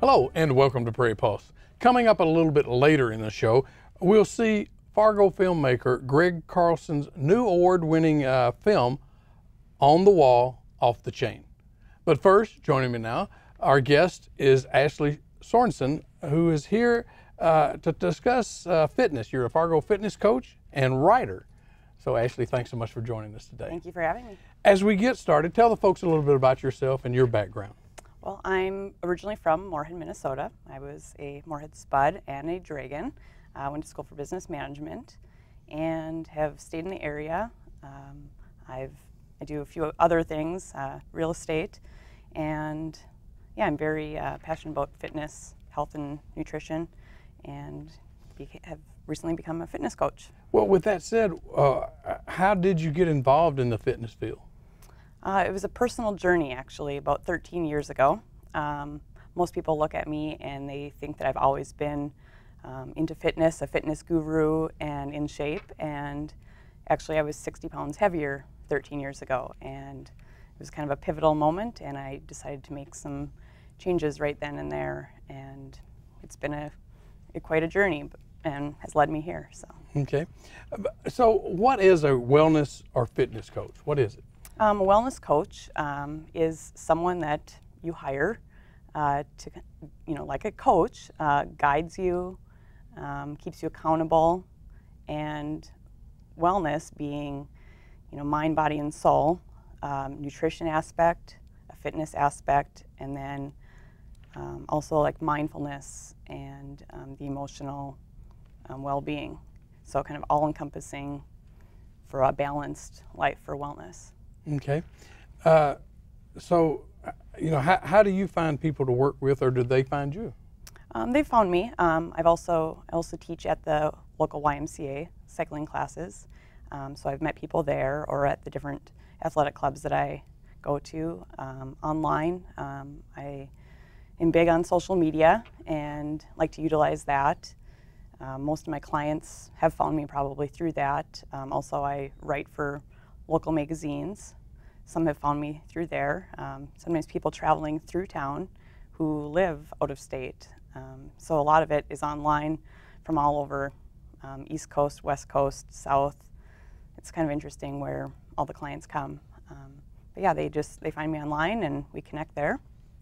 Hello and welcome to Prairie Pulse. Coming up a little bit later in the show, we'll see Fargo filmmaker Greg Carlson's new award-winning film, On the Wall, Off the Chain. But first, joining me now, our guest is Ashley Sorensen, who is here to discuss fitness. You're a Fargo fitness coach and writer. So Ashley, thanks so much for joining us today. Thank you for having me. As we get started, tell the folks a little bit about yourself and your background. Well, I'm originally from Moorhead, Minnesota. I was a Moorhead Spud and a Dragon. I went to school for business management and have stayed in the area. I do a few other things, real estate, and yeah, I'm very passionate about fitness, health, and nutrition, and have recently become a fitness coach. Well, with that said, how did you get involved in the fitness field? It was a personal journey, actually, about 13 years ago. Most people look at me and they think that I've always been into fitness, a fitness guru, and in shape. And actually, I was 60 pounds heavier 13 years ago. And it was kind of a pivotal moment, and I decided to make some changes right then and there. And it's been quite a journey and has led me here. So. Okay. So what is a wellness or fitness coach? What is it? A wellness coach is someone that you hire to, like a coach, guides you, keeps you accountable, and wellness being, mind, body, and soul, nutrition aspect, a fitness aspect, and then also like mindfulness and the emotional well-being. So kind of all-encompassing for a balanced life for wellness. Okay. So, how do you find people to work with, or do they find you? They found me. I also teach at the local YMCA cycling classes. So I've met people there or at the different athletic clubs that I go to. Online, I am big on social media and like to utilize that. Most of my clients have found me probably through that. Also, I write for local magazines. Some have found me through there. Sometimes people traveling through town who live out of state. So a lot of it is online from all over, East Coast, West Coast, South. It's kind of interesting where all the clients come. But yeah, they find me online and we connect there.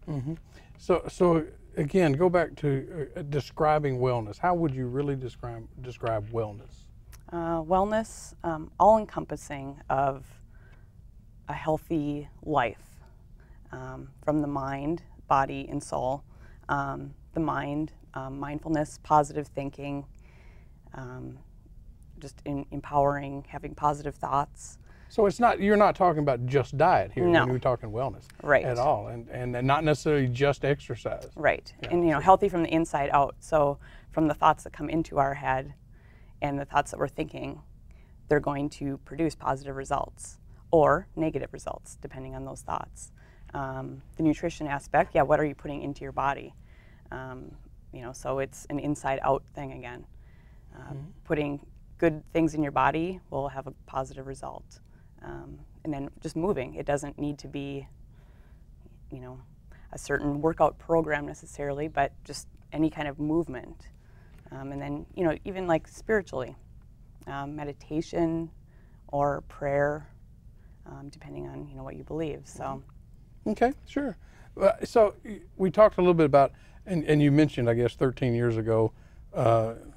Mm-hmm. So again, go back to describing wellness. How would you really describe wellness? Wellness, all-encompassing of a healthy life, from the mind, body, and soul. The mind, mindfulness, positive thinking, just empowering, having positive thoughts. So you're not talking about just diet here No. when you're talking wellness, right? At all, and not necessarily just exercise, right? Yeah. And healthy from the inside out. So from the thoughts that come into our head, and the thoughts that we're thinking, they're going to produce positive results or negative results, depending on those thoughts. The nutrition aspect, yeah, what are you putting into your body? So it's an inside-out thing again. Putting good things in your body will have a positive result. And then just moving. It doesn't need to be, a certain workout program necessarily, but just any kind of movement. And then, even like spiritually, meditation or prayer, depending on, what you believe. So. Okay, sure. So we talked a little bit about, and you mentioned, I guess, 13 years ago,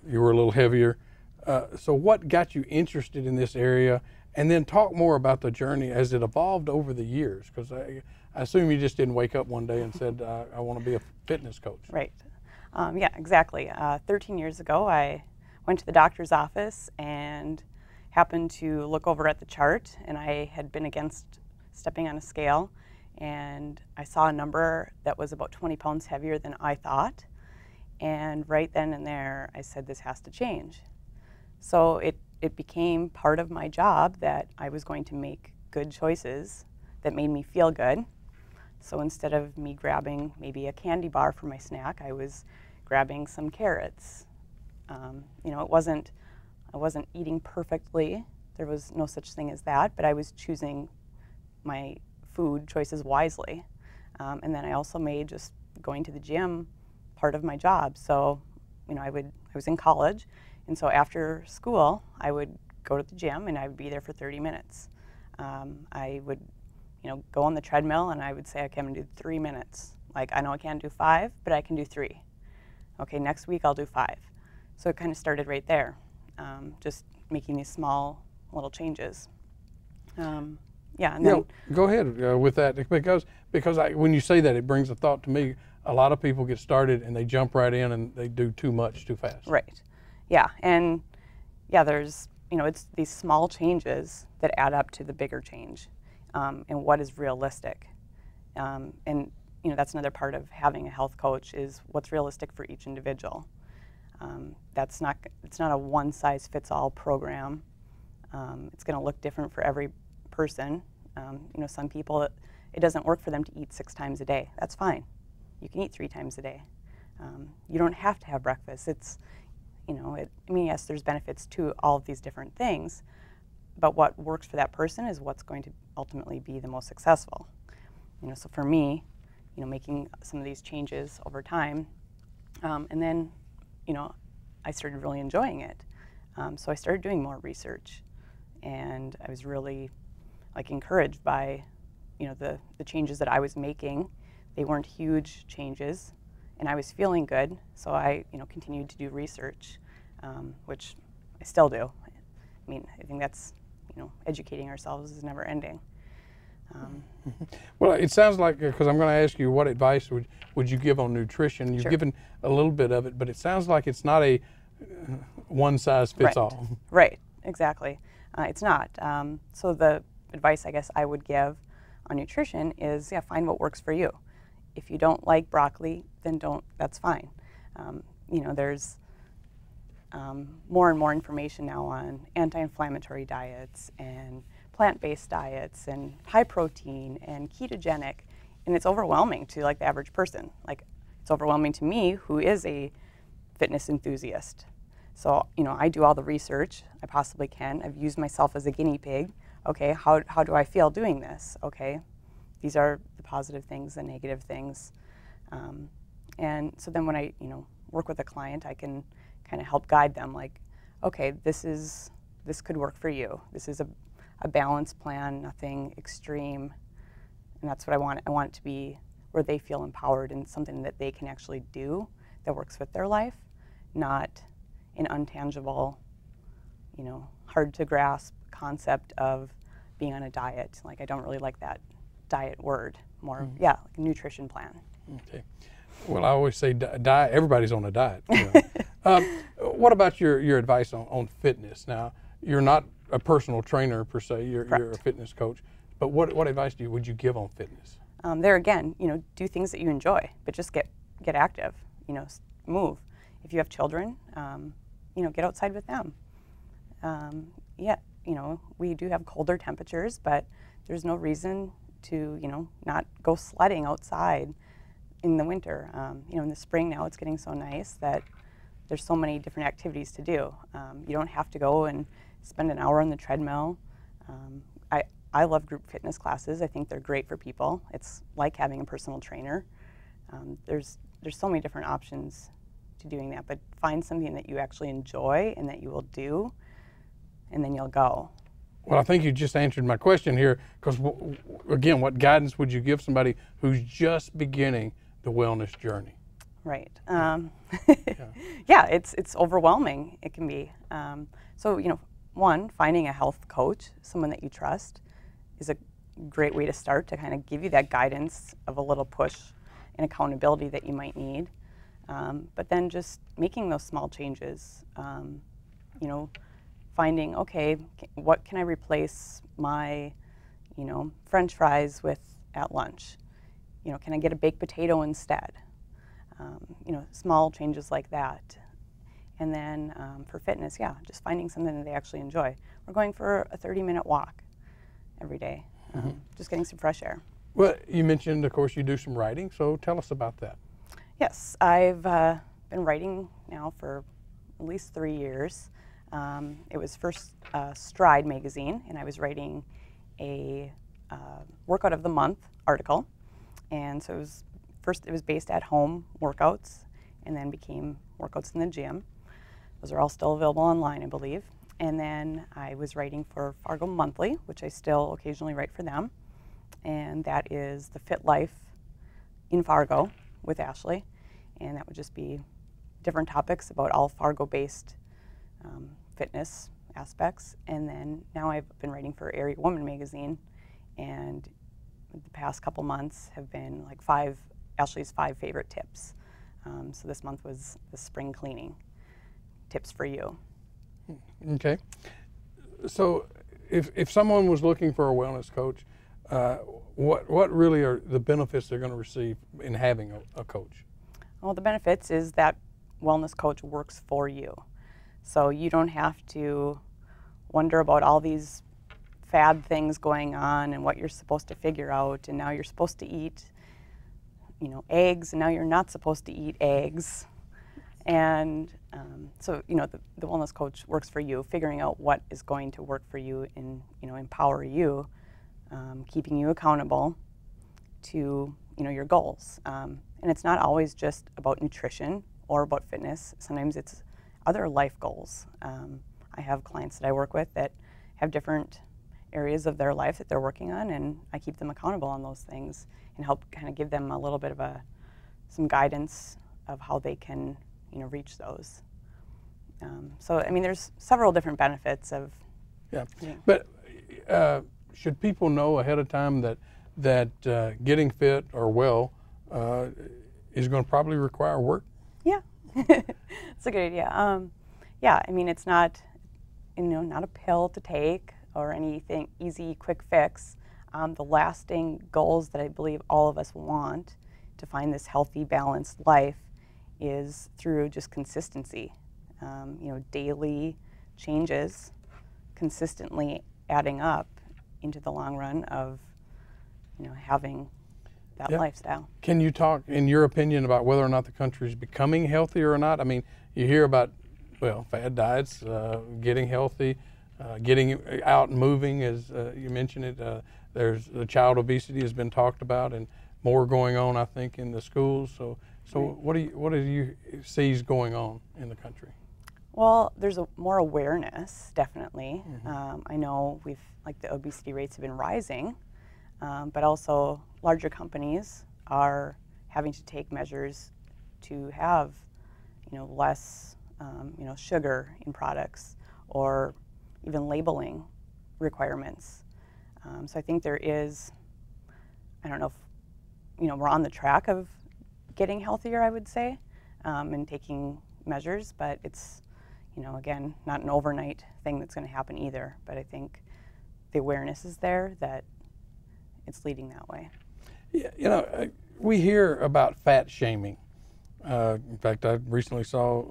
you were a little heavier. So what got you interested in this area? And then talk more about the journey as it evolved over the years, because I assume you just didn't wake up one day and said, I want to be a fitness coach. Right. Yeah, exactly. 13 years ago, I went to the doctor's office and happened to look over at the chart, and I had been against stepping on a scale, and I saw a number that was about 20 pounds heavier than I thought. And right then and there, I said, this has to change. So it became part of my job that I was going to make good choices that made me feel good. So instead of me grabbing maybe a candy bar for my snack, I was grabbing some carrots. I wasn't eating perfectly. There was no such thing as that, but I was choosing my food choices wisely. And then I also made just going to the gym part of my job. So, you know, I was in college, and so after school, I would go to the gym and I would be there for 30 minutes. I would, you know, go on the treadmill and I would say, okay, I'm gonna do 3 minutes. Like, I know I can't do 5, but I can do 3. Okay, next week I'll do 5. So it kind of started right there, just making these small little changes. Yeah, and then, go ahead with that, because when you say that, it brings a thought to me. A lot of people get started and they jump right in and they do too much too fast. right, yeah, and yeah, there's, you know, it's these small changes that add up to the bigger change, and what is realistic. And you know, that's another part of having a health coach is what's realistic for each individual. It's not a one-size-fits-all program. It's going to look different for every person. You know, some people, it doesn't work for them to eat 6 times a day. That's fine. You can eat 3 times a day. You don't have to have breakfast. It's, you know, I mean, yes, there's benefits to all of these different things, but what works for that person is what's going to ultimately be the most successful. You know, so for me, you know, making some of these changes over time, and then, you know, I started really enjoying it. So I started doing more research, and I was really like encouraged by, you know, the changes that I was making. They weren't huge changes, and I was feeling good. So I, you know, continued to do research, which I still do. I mean, I think that's, you know, educating ourselves is never ending. Well, it sounds like, because I'm going to ask you, what advice would you give on nutrition? You've Sure. given a little bit of it, but it sounds like it's not a one-size-fits-all. Right, exactly. It's not. So the advice I guess I would give on nutrition is, yeah, find what works for you. If you don't like broccoli, then don't, that's fine. You know, there's more and more information now on anti-inflammatory diets and plant-based diets and high protein and ketogenic, and it's overwhelming to like the average person. Like, it's overwhelming to me, who is a fitness enthusiast. So, you know, I do all the research I possibly can. I've used myself as a guinea pig. Okay, how do I feel doing this? Okay, these are the positive things, the negative things. And so then when I, you know, work with a client, I can kind of help guide them, like, okay, this could work for you. This is a balanced plan, nothing extreme, and that's what I want. I want it to be where they feel empowered and something that they can actually do that works with their life, not an intangible, you know, hard to grasp concept of being on a diet. Like, I don't really like that diet word. More, yeah, like a nutrition plan. Okay. Well, I always say diet. Everybody's on a diet. You know. What about your advice on fitness? Now, you're not a personal trainer per se. You're a fitness coach. But what advice would you give on fitness? There again, you know, do things that you enjoy, but just get active. You know, move. If you have children, you know, get outside with them. Yeah, you know, we do have colder temperatures, but there's no reason to, you know, not go sledding outside in the winter. You know, in the spring now it's getting so nice that there's so many different activities to do. You don't have to go and spend an hour on the treadmill. I love group fitness classes. I think they're great for people. It's like having a personal trainer. There's so many different options to doing that, but find something that you actually enjoy and that you will do, and then you'll go. Well, I think you just answered my question here, because again, what guidance would you give somebody who's just beginning the wellness journey? Right. Yeah, it's overwhelming. It can be. So, you know, one, finding a health coach, someone that you trust, is a great way to start to kind of give you that guidance of a little push and accountability that you might need. But then just making those small changes, you know, finding, okay, what can I replace my, you know, French fries with at lunch? You know, can I get a baked potato instead? You know, small changes like that. And then for fitness, yeah, just finding something that they actually enjoy. We're going for a 30-minute walk every day, just getting some fresh air. Well, you mentioned, of course, you do some writing, so tell us about that. Yes, I've been writing now for at least 3 years. It was first Stride magazine, and I was writing a workout of the month article. And so it was based at home workouts, and then became Workouts in the Gym. Those are all still available online, I believe. And then I was writing for Fargo Monthly, which I still occasionally write for them. And that is the Fit Life in Fargo with Ashley. And that would just be different topics about all Fargo-based fitness aspects. And then now I've been writing for Area Woman magazine, and the past couple months have been like Ashley's 5 favorite tips. So this month was the spring cleaning tips for you. Okay. So if someone was looking for a wellness coach, what really are the benefits they're going to receive in having a coach? Well, the benefits is that wellness coach works for you. So you don't have to wonder about all these fad things going on and what you're supposed to figure out, and now you're supposed to eat, eggs, and now you're not supposed to eat eggs. And so, the wellness coach works for you, figuring out what is going to work for you and, empower you, keeping you accountable to, your goals. And it's not always just about nutrition or about fitness. Sometimes it's other life goals. I have clients that I work with that have different areas of their life that they're working on, and I keep them accountable on those things and help kind of give them a little bit of some guidance of how they can, reach those. So, I mean, there's several different benefits of. Yeah, but should people know ahead of time that getting fit or well is going to probably require work? Yeah, it's a good idea. Yeah, I mean, it's not, not a pill to take or anything easy, quick fix. The lasting goals that I believe all of us want to find this healthy, balanced life is through just consistency. Daily changes consistently adding up into the long run of, having that lifestyle. Can you talk, in your opinion, about whether or not the country is becoming healthier or not? I mean, you hear about, fad diets, getting healthy, getting out and moving, as you mentioned it. There's the child obesity has been talked about, and more going on, I think, in the schools. So what do you see is going on in the country? Well, there's more awareness, definitely. Mm-hmm. I know the obesity rates have been rising, but also larger companies are having to take measures to have, less, sugar in products, or even labeling requirements. So I think there is, I don't know if, we're on the track of getting healthier, I would say, and taking measures, but it's, again, not an overnight thing that's going to happen either. But I think the awareness is there that it's leading that way. Yeah, we hear about fat shaming. In fact, I recently saw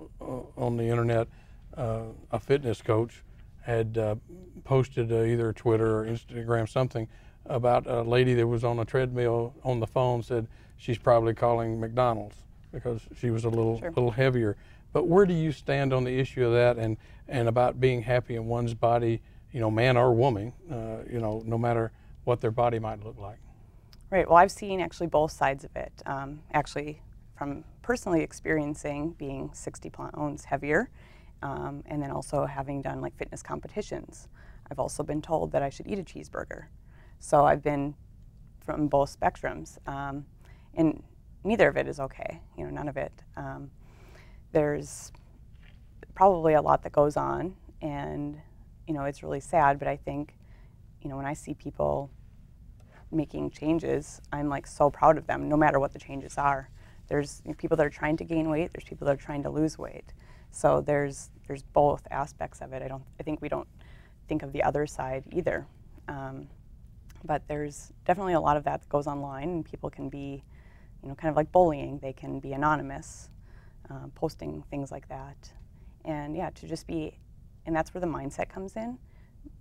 on the internet a fitness coach had posted either Twitter or Instagram something about a lady that was on a treadmill on the phone, said she's probably calling McDonald's because she was a little heavier. But where do you stand on the issue of that and about being happy in one's body, man or woman, no matter what their body might look like? Right. Well, I've seen actually both sides of it. Actually, from personally experiencing being 60 pounds heavier, and then also having done fitness competitions, I've also been told that I should eat a cheeseburger. So I've been from both spectrums, and neither of it is okay. None of it. There's probably a lot that goes on, and it's really sad. But I think, when I see people making changes, I'm so proud of them, no matter what the changes are. There's people that are trying to gain weight. There's people that are trying to lose weight. So there's both aspects of it. I think we don't think of the other side either. But there's definitely a lot of that goes online, and people can be, kind of like bullying. They can be anonymous, posting things like that. And yeah, to just be, and that's where the mindset comes in.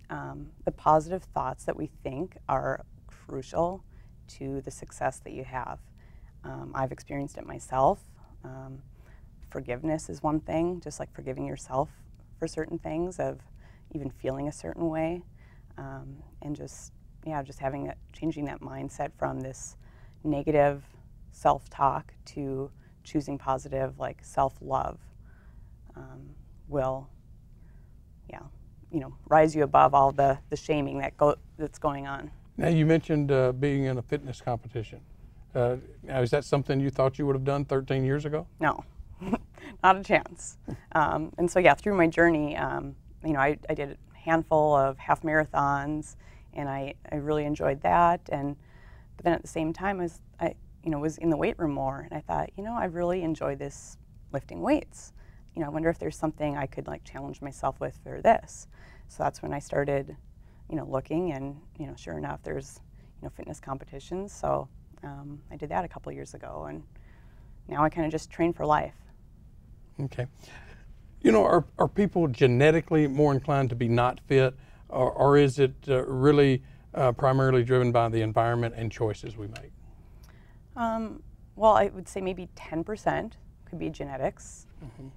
The positive thoughts that we think are crucial to the success that you have. I've experienced it myself. Forgiveness is one thing, just like forgiving yourself for certain things, of even feeling a certain way, and just changing that mindset from this negative self-talk to choosing positive, like self-love, will, yeah, rise you above all the shaming that's going on. Now you mentioned being in a fitness competition. Now, is that something you thought you would have done 13 years ago? No, not a chance. And so yeah, through my journey, I did a handful of half marathons, and I really enjoyed that. But then at the same time, I was in the weight room more, and I thought, I really enjoy this lifting weights. I wonder if there's something I could like challenge myself with for this. So that's when I started, looking, and sure enough, there's fitness competitions. So I did that a couple of years ago, and now I kind of just train for life. Okay. Are people genetically more inclined to be not fit, or is it really primarily driven by the environment and choices we make? Well, I would say maybe 10% could be genetics.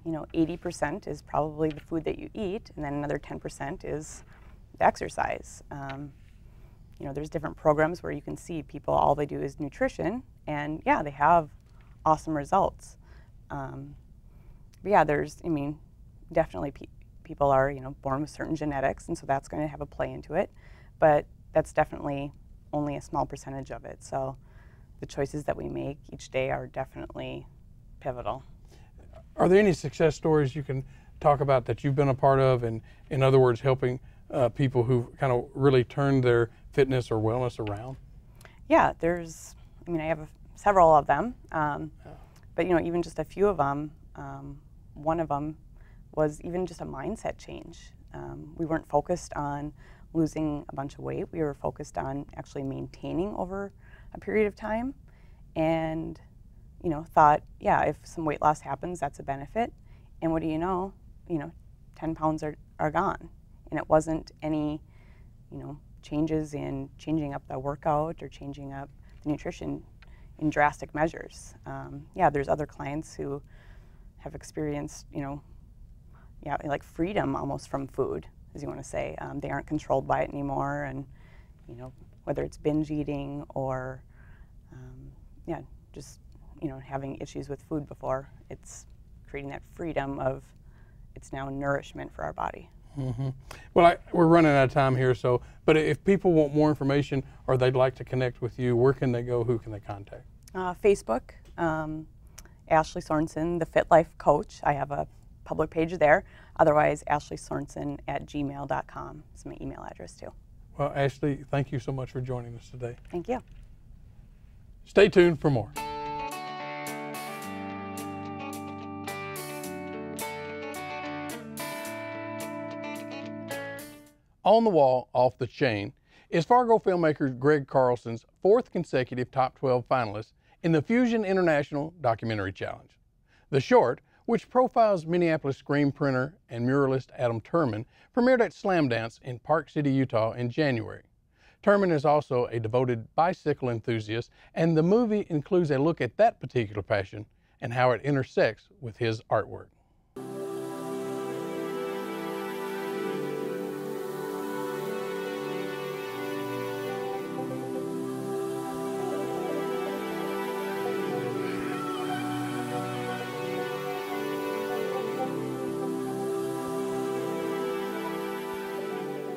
80% is probably the food that you eat, and then another 10% is the exercise. There's different programs where you can see people, all they do is nutrition, and yeah, they have awesome results. But yeah, definitely people are, born with certain genetics, and so that's going to have a play into it, but that's definitely only a small percentage of it. So the choices that we make each day are definitely pivotal. Are there any success stories you can talk about that you've been a part of, and in other words, helping people who kind of really turned their fitness or wellness around? Yeah, I have several of them, but even just a few of them, one of them was even just a mindset change. We weren't focused on losing a bunch of weight. We were focused on actually maintaining over a period of time, and thought, yeah, if some weight loss happens, that's a benefit. And what do you know, 10 pounds are gone. And it wasn't any, changes in changing up the workout or changing up the nutrition in drastic measures. Yeah, there's other clients who have experienced, like freedom almost from food, as you want to say. They aren't controlled by it anymore, and, whether it's binge eating or, just having issues with food before, it's creating that freedom of it's now nourishment for our body. Mm-hmm. Well, we're running out of time here, but if people want more information or they'd like to connect with you, where can they go? Who can they contact? Facebook, Ashley Sorensen, the Fit Life Coach. I have a public page there. Otherwise, ashleysorensen@gmail.com is my email address too. Well, Ashley, thank you so much for joining us today. Thank you. Stay tuned for more. On the Wall, Off the Chain is Fargo filmmaker Greg Carlson's 4th consecutive top 12 finalist in the Fusion International Documentary Challenge. The short, which profiles Minneapolis screen printer and muralist Adam Turman, premiered at Slamdance in Park City, Utah in January. Turman is also a devoted bicycle enthusiast, and the movie includes a look at that particular passion and how it intersects with his artwork.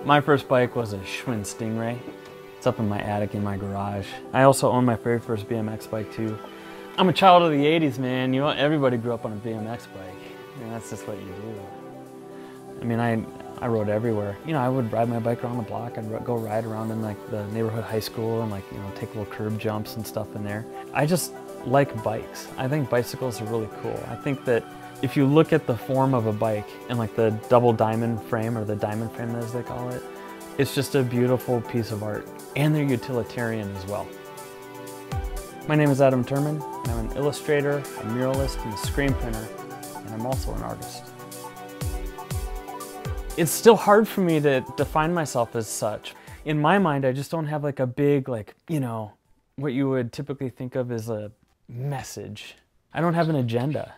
My first bike was a Schwinn Stingray. It's up in my attic in my garage. I also own my very first BMX bike too. I'm a child of the 80s, man. Everybody grew up on a BMX bike. That's just what you do. I rode everywhere. I would ride my bike around the block. I'd go ride around in like the neighborhood high school and take little curb jumps and stuff in there. I just like bikes. I think bicycles are really cool. I think that if you look at the form of a bike and like the double diamond frame, or the diamond frame as they call it, it's just a beautiful piece of art. And they're utilitarian as well. My name is Adam Turman. I'm an illustrator, a muralist, and a screen printer, and I'm also an artist. It's still hard for me to define myself as such. In my mind, I just don't have like a big, what you would typically think of as a message. I don't have an agenda.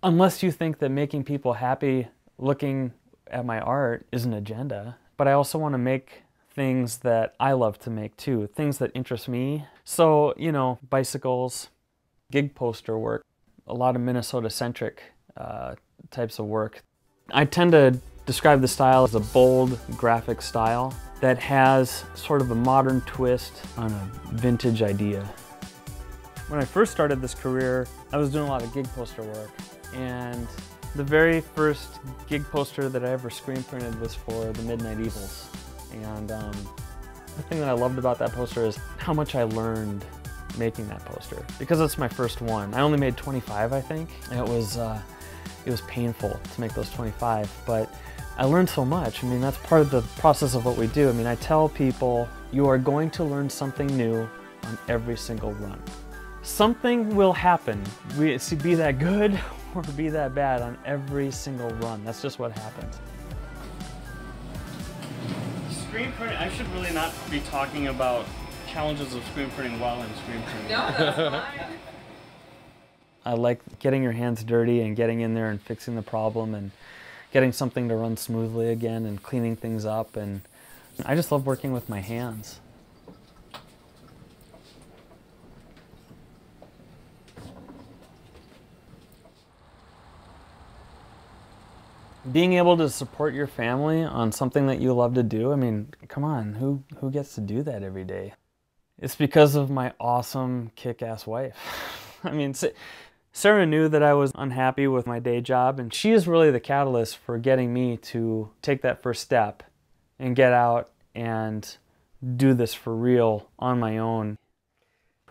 Unless you think that making people happy looking at my art is an agenda. But I also want to make things that I love to make too, things that interest me. So, bicycles, gig poster work. a lot of Minnesota-centric types of work. I tend to describe the style as a bold graphic style that has sort of a modern twist on a vintage idea. When I first started this career, I was doing a lot of gig poster work, and the very first gig poster that I ever screen printed was for the Midnight Evils. And the thing that I loved about that poster is how much I learned making that poster, because it's my first one. I only made 25, I think. It was painful to make those 25, but I learned so much. I mean, that's part of the process of what we do. I mean, I tell people, you are going to learn something new on every single run. Something will happen, be that good or be that bad, on every single run. That's just what happens. Screen printing, I should really not be talking about challenges of screen printing while I'm screen printing. No, that's fine. I like getting your hands dirty and getting in there and fixing the problem and getting something to run smoothly again and cleaning things up, and I just love working with my hands. Being able to support your family on something that you love to do, I mean, come on, who gets to do that every day? It's because of my awesome, kick-ass wife. I mean, Sarah knew that I was unhappy with my day job, and she is really the catalyst for getting me to take that first step and get out and do this for real on my own.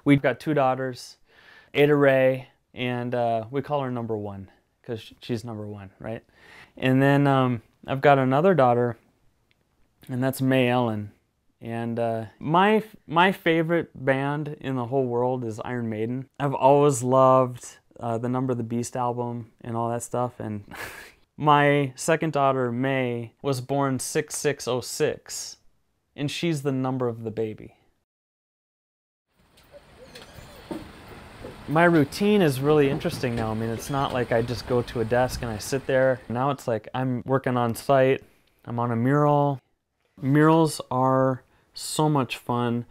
We've got 2 daughters, Ada Ray, and we call her number 1 because she's number 1, right? And then I've got another daughter, and that's May Ellen. And my favorite band in the whole world is Iron Maiden. I've always loved the Number of the Beast album and all that stuff. And my second daughter, May, was born 6606, and she's the number of the baby. My routine is really interesting now. I mean, it's not like I just go to a desk and I sit there. Now it's like I'm working on site, I'm on a mural. Murals are so much fun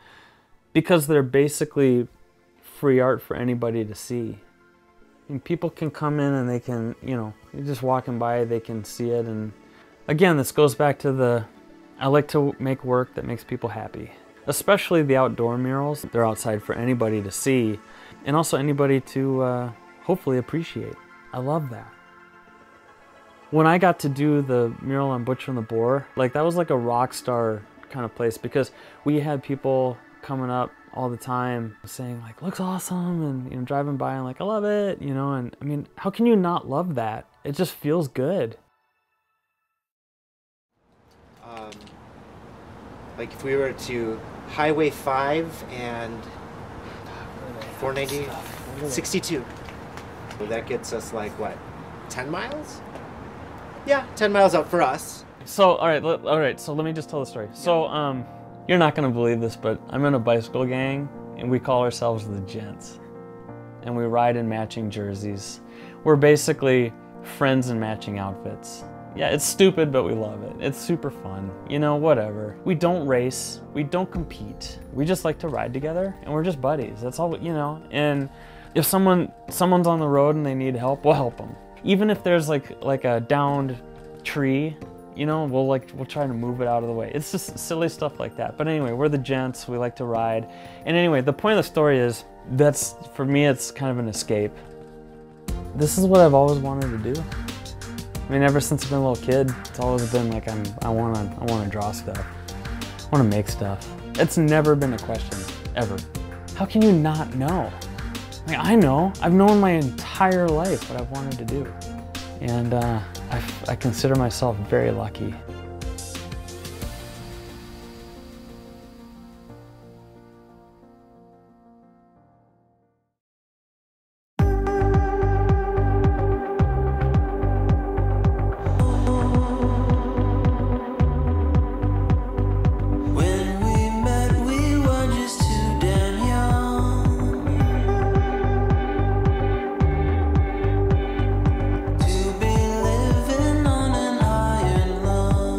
because they're basically free art for anybody to see. And people can come in and they can, you know, you're just walking by, they can see it. And again, this goes back to I like to make work that makes people happy. Especially the outdoor murals. They're outside for anybody to see and also anybody to hopefully appreciate. I love that. When I got to do the mural on Butcher and the Boar, like that was like a rock star kind of place because we had people coming up all the time saying like, looks awesome, and you know, driving by and like, I love it, you know, and I mean, how can you not love that? It just feels good. Like if we were to Highway 5 and 490, 62, that gets us like what, 10 miles? Yeah, 10 miles up for us. So, all right, so let me just tell the story. So, you're not gonna believe this, but I'm in a bicycle gang, and we call ourselves the Gents. And we ride in matching jerseys. We're basically friends in matching outfits. Yeah, it's stupid, but we love it. It's super fun, you know, whatever. We don't race, we don't compete. We just like to ride together, and we're just buddies. That's all, you know, and if someone's on the road and they need help, we'll help them. Even if there's like a downed tree, you know, we'll try to move it out of the way. It's just silly stuff like that. But anyway, we're the Gents, we like to ride. And anyway, the point of the story is, for me, it's kind of an escape. This is what I've always wanted to do. I mean, ever since I've been a little kid, it's always been like I wanna draw stuff. I wanna make stuff. It's never been a question, ever. How can you not know? Like, I know. I've known my entire life what I've wanted to do. And I consider myself very lucky. To be living on an iron lung.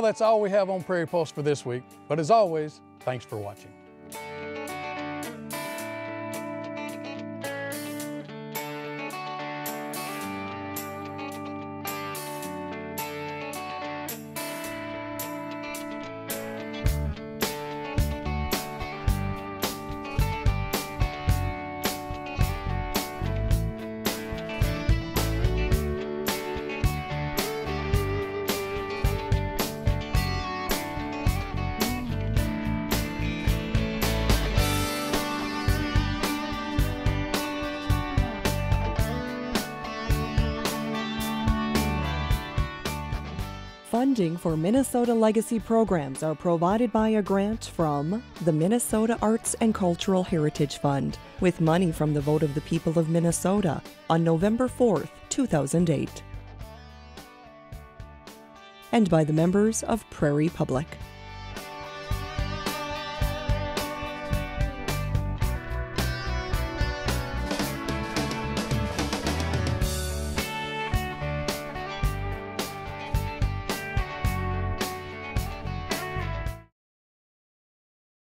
that's all we have on Prairie Pulse for this week. But as always, thanks for watching. Funding for Minnesota Legacy programs are provided by a grant from the Minnesota Arts and Cultural Heritage Fund, with money from the vote of the people of Minnesota on November 4th, 2008. And by the members of Prairie Public.